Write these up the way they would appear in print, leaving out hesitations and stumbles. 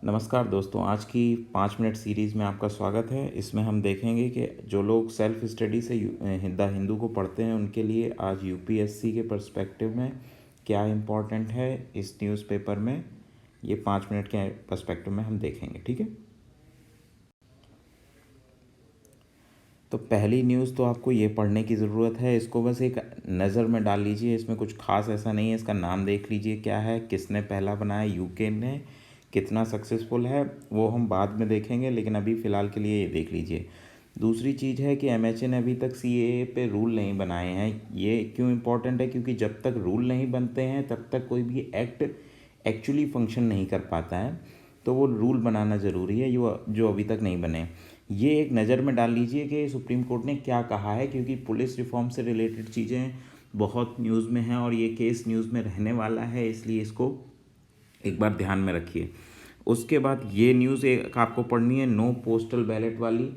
नमस्कार दोस्तों, आज की 5 मिनट सीरीज़ में आपका स्वागत है। इसमें हम देखेंगे कि जो लोग सेल्फ स्टडी से द हिंदू को पढ़ते हैं उनके लिए आज यूपीएससी के पर्सपेक्टिव में क्या इम्पोर्टेंट है इस न्यूज़पेपर में, ये 5 मिनट के पर्सपेक्टिव में हम देखेंगे। ठीक है, तो पहली न्यूज़ तो आपको ये पढ़ने की ज़रूरत है, इसको बस एक नज़र में डाल लीजिए। इसमें कुछ खास ऐसा नहीं है, इसका नाम देख लीजिए क्या है, किसने पहला बनाया, यूके ने, कितना सक्सेसफुल है वो हम बाद में देखेंगे, लेकिन अभी फ़िलहाल के लिए ये देख लीजिए। दूसरी चीज़ है कि एमएचए ने अभी तक सीएए पे रूल नहीं बनाए हैं। ये क्यों इम्पोर्टेंट है? क्योंकि जब तक रूल नहीं बनते हैं तब तक कोई भी एक्ट एक्चुअली फंक्शन नहीं कर पाता है, तो वो रूल बनाना ज़रूरी है जो अभी तक नहीं बने। ये एक नज़र में डाल लीजिए कि सुप्रीम कोर्ट ने क्या कहा है, क्योंकि पुलिस रिफॉर्म से रिलेटेड चीज़ें बहुत न्यूज़ में हैं और ये केस न्यूज़ में रहने वाला है, इसलिए इसको एक बार ध्यान में रखिए। उसके बाद ये न्यूज़ एक आपको पढ़नी है, नो पोस्टल बैलेट वाली।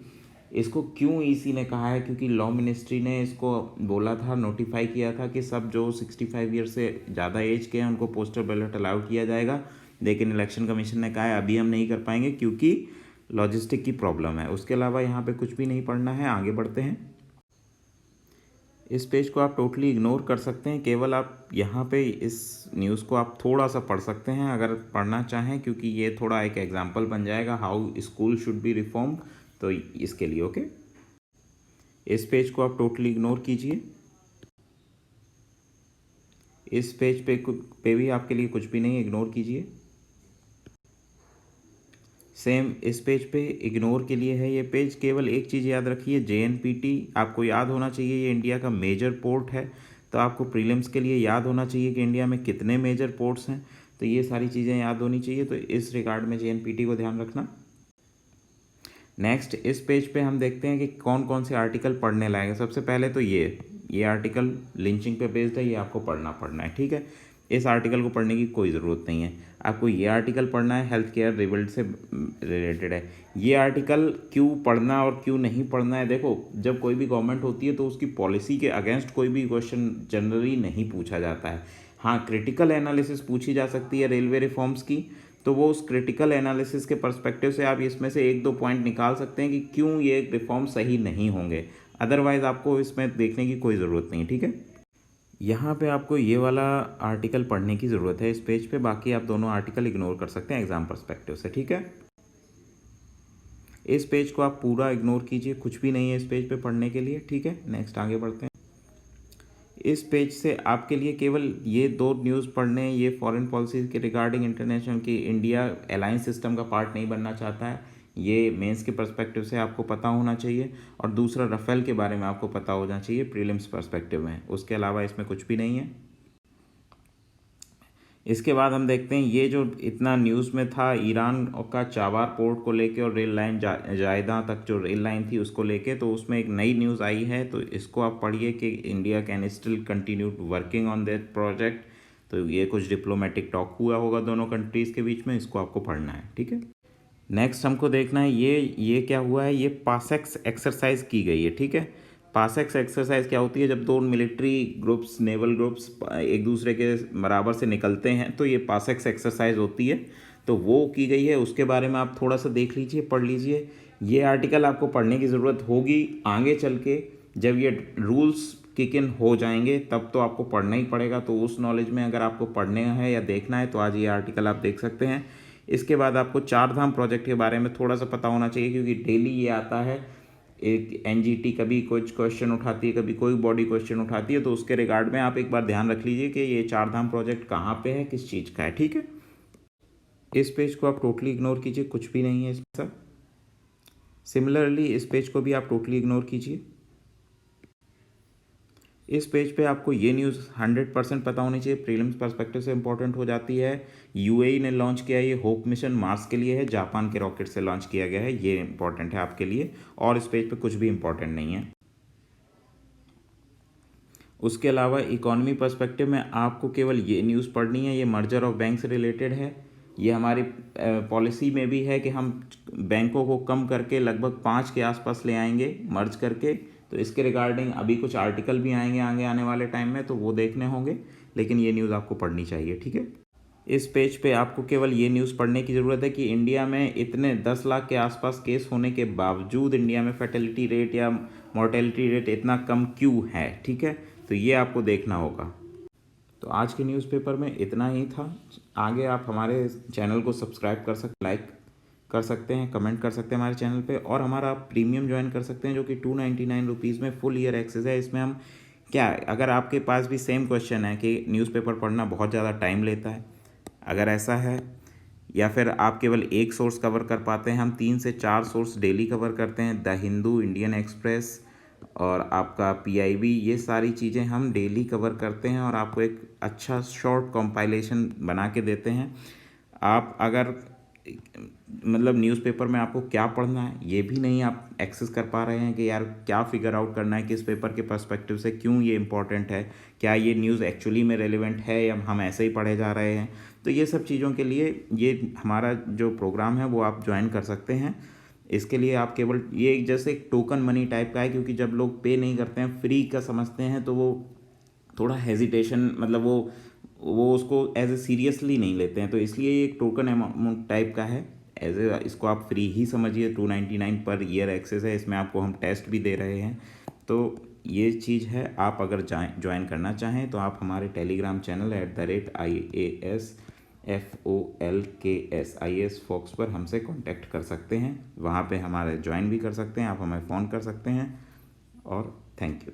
इसको क्यों ईसी ने कहा है? क्योंकि लॉ मिनिस्ट्री ने इसको बोला था, नोटिफाई किया था कि सब जो 65 ईयर से ज़्यादा एज के हैं उनको पोस्टल बैलेट अलाउ किया जाएगा, लेकिन इलेक्शन कमीशन ने कहा है अभी हम नहीं कर पाएंगे क्योंकि लॉजिस्टिक की प्रॉब्लम है। उसके अलावा यहाँ पे कुछ भी नहीं पढ़ना है, आगे बढ़ते हैं। इस पेज को आप टोटली इग्नोर कर सकते हैं, केवल आप यहाँ पे इस न्यूज़ को आप थोड़ा सा पढ़ सकते हैं अगर पढ़ना चाहें, क्योंकि ये थोड़ा एक एग्जांपल बन जाएगा how school should be reform, तो इसके लिए ओके। इस पेज को आप टोटली इग्नोर कीजिए। इस पेज पे भी आपके लिए कुछ भी नहीं, इग्नोर कीजिए। सेम इस पेज पे इग्नोर के लिए है ये पेज। केवल एक चीज़ याद रखिए, जेएनपीटी आपको याद होना चाहिए, ये इंडिया का मेजर पोर्ट है। तो आपको प्रीलिम्स के लिए याद होना चाहिए कि इंडिया में कितने मेजर पोर्ट्स हैं, तो ये सारी चीज़ें याद होनी चाहिए। तो इस रिगार्ड में जेएनपीटी को ध्यान रखना। नेक्स्ट इस पेज पे हम देखते हैं कि कौन कौन से आर्टिकल पढ़ने लायक है। सबसे पहले तो ये आर्टिकल लिंचिंग पे बेस्ड है, ये आपको पढ़ना है। ठीक है, इस आर्टिकल को पढ़ने की कोई ज़रूरत नहीं है। आपको ये आर्टिकल पढ़ना है, हेल्थ केयर रिबल्ट से रिलेटेड है। ये आर्टिकल क्यों पढ़ना और क्यों नहीं पढ़ना है, देखो जब कोई भी गवर्नमेंट होती है तो उसकी पॉलिसी के अगेंस्ट कोई भी क्वेश्चन जनरली नहीं पूछा जाता है। हाँ, क्रिटिकल एनालिसिस पूछी जा सकती है रेलवे रिफॉर्म्स की, तो वो उस क्रिटिकल एनालिसिस के पर्सपेक्टिव से आप इसमें से 1-2 पॉइंट निकाल सकते हैं कि क्यों ये रिफॉर्म सही नहीं होंगे। अदरवाइज़ आपको इसमें देखने की कोई ज़रूरत नहीं। ठीक है, यहाँ पे आपको ये वाला आर्टिकल पढ़ने की ज़रूरत है इस पेज पे, बाकी आप दोनों आर्टिकल इग्नोर कर सकते हैं एग्जाम पर्सपेक्टिव से। ठीक है, इस पेज को आप पूरा इग्नोर कीजिए, कुछ भी नहीं है इस पेज पे पढ़ने के लिए। ठीक है, नेक्स्ट आगे बढ़ते हैं। इस पेज से आपके लिए केवल ये 2 न्यूज़ पढ़ने हैं। ये फॉरेन पॉलिसी के रिगार्डिंग इंटरनेशनल की इंडिया अलायंस सिस्टम का पार्ट नहीं बनना चाहता है, ये मेंस के पर्सपेक्टिव से आपको पता होना चाहिए। और दूसरा राफेल के बारे में आपको पता होना चाहिए प्रीलिम्स पर्सपेक्टिव में। उसके अलावा इसमें कुछ भी नहीं है। इसके बाद हम देखते हैं ये जो इतना न्यूज़ में था ईरान का चाबार पोर्ट को लेके और रेल लाइन जायदा तक जो रेल लाइन थी उसको लेके, तो उसमें एक नई न्यूज़ आई है, तो इसको आप पढ़िए कि India can still continue working on that project. तो ये कुछ डिप्लोमेटिक टॉक हुआ होगा दोनों कंट्रीज़ के बीच में, इसको आपको पढ़ना है। ठीक है, नेक्स्ट हमको देखना है ये क्या हुआ है, ये पासेक्स एक्सरसाइज की गई है। ठीक है, पासेक्स एक्सरसाइज क्या होती है? जब 2 मिलिट्री ग्रुप्स, नेवल ग्रुप्स एक दूसरे के बराबर से निकलते हैं तो ये पासेक्स एक्सरसाइज होती है, तो वो की गई है। उसके बारे में आप थोड़ा सा देख लीजिए, पढ़ लीजिए। ये आर्टिकल आपको पढ़ने की ज़रूरत होगी आगे चल के, जब ये रूल्स किक इन हो जाएंगे तब तो आपको पढ़ना ही पड़ेगा। तो उस नॉलेज में अगर आपको पढ़ने है या देखना है तो आज ये आर्टिकल आप देख सकते हैं। इसके बाद आपको 4 धाम प्रोजेक्ट के बारे में थोड़ा सा पता होना चाहिए, क्योंकि डेली ये आता है। एक एनजीटी कभी कुछ क्वेश्चन उठाती है, कभी कोई बॉडी क्वेश्चन उठाती है, तो उसके रिगार्ड में आप एक बार ध्यान रख लीजिए कि ये 4 धाम प्रोजेक्ट कहाँ पे है, किस चीज़ का है। ठीक है, इस पेज को आप टोटली इग्नोर कीजिए, कुछ भी नहीं है इसमें सर। सिमिलरली इस पेज को भी आप टोटली इग्नोर कीजिए। इस पेज पे आपको ये न्यूज़ 100% पता होनी चाहिए, प्रीलिम्स पर्सपेक्टिव से इंपॉर्टेंट हो जाती है। यूएई ने लॉन्च किया है ये होप मिशन, मार्स के लिए है, जापान के रॉकेट से लॉन्च किया गया है, ये इंपॉर्टेंट है आपके लिए। और इस पेज पे कुछ भी इंपॉर्टेंट नहीं है। उसके अलावा इकोनॉमी पर्सपेक्टिव में आपको केवल ये न्यूज़ पढ़नी है, ये मर्जर ऑफ बैंक से रिलेटेड है। ये हमारी पॉलिसी में भी है कि हम बैंकों को कम करके लगभग 5 के आसपास ले आएंगे मर्ज करके। तो इसके रिगार्डिंग अभी कुछ आर्टिकल भी आएंगे आगे आने वाले टाइम में, तो वो देखने होंगे, लेकिन ये न्यूज़ आपको पढ़नी चाहिए। ठीक है, इस पेज पे आपको केवल ये न्यूज़ पढ़ने की ज़रूरत है कि इंडिया में इतने 10 लाख के आसपास केस होने के बावजूद इंडिया में फर्टिलिटी रेट या मोर्टेलिटी रेट इतना कम क्यों है, ठीक है। तो ये आपको देखना होगा। तो आज के न्यूज़पेपर में इतना ही था। आगे आप हमारे चैनल को सब्सक्राइब कर सकते, लाइक कर सकते हैं, कमेंट कर सकते हैं हमारे चैनल पे, और हमारा प्रीमियम ज्वाइन कर सकते हैं जो कि 299 रुपीज़ में फुल ईयर एक्सेस है। इसमें हम क्या है, अगर आपके पास भी सेम क्वेश्चन है कि न्यूज़पेपर पढ़ना बहुत ज़्यादा टाइम लेता है, अगर ऐसा है, या फिर आप केवल एक सोर्स कवर कर पाते हैं, हम 3 से 4 सोर्स डेली कवर करते हैं, द हिंदू, इंडियन एक्सप्रेस और आपका PIB, ये सारी चीज़ें हम डेली कवर करते हैं और आपको एक अच्छा शॉर्ट कंपाइलेशन बना के देते हैं। आप अगर मतलब न्यूज़पेपर में आपको क्या पढ़ना है ये भी नहीं आप एक्सेस कर पा रहे हैं कि यार क्या फिगर आउट करना है, किस पेपर के पर्सपेक्टिव से क्यों ये इंपॉर्टेंट है, क्या ये न्यूज़ एक्चुअली में रेलिवेंट है या हम ऐसे ही पढ़े जा रहे हैं, तो ये सब चीज़ों के लिए ये हमारा जो प्रोग्राम है वो आप ज्वाइन कर सकते हैं। इसके लिए आप केवल ये जैसे एक टोकन मनी टाइप का है, क्योंकि जब लोग पे नहीं करते हैं, फ्री का समझते हैं, तो वो थोड़ा हेजिटेशन, मतलब वो उसको एज ए सीरियसली नहीं लेते हैं, तो इसलिए ये एक टोकन अमाउंट टाइप का है। एज ए इसको आप फ्री ही समझिए, 299 पर ईयर एक्सेस है, इसमें आपको हम टेस्ट भी दे रहे हैं। तो ये चीज़ है, आप अगर ज्वाइन करना चाहें तो आप हमारे टेलीग्राम चैनल @IASFOLKS फॉक्स पर हमसे कांटेक्ट कर सकते हैं, वहाँ पे हमारे ज्वाइन भी कर सकते हैं, आप हमें फ़ोन कर सकते हैं। और थैंक यू।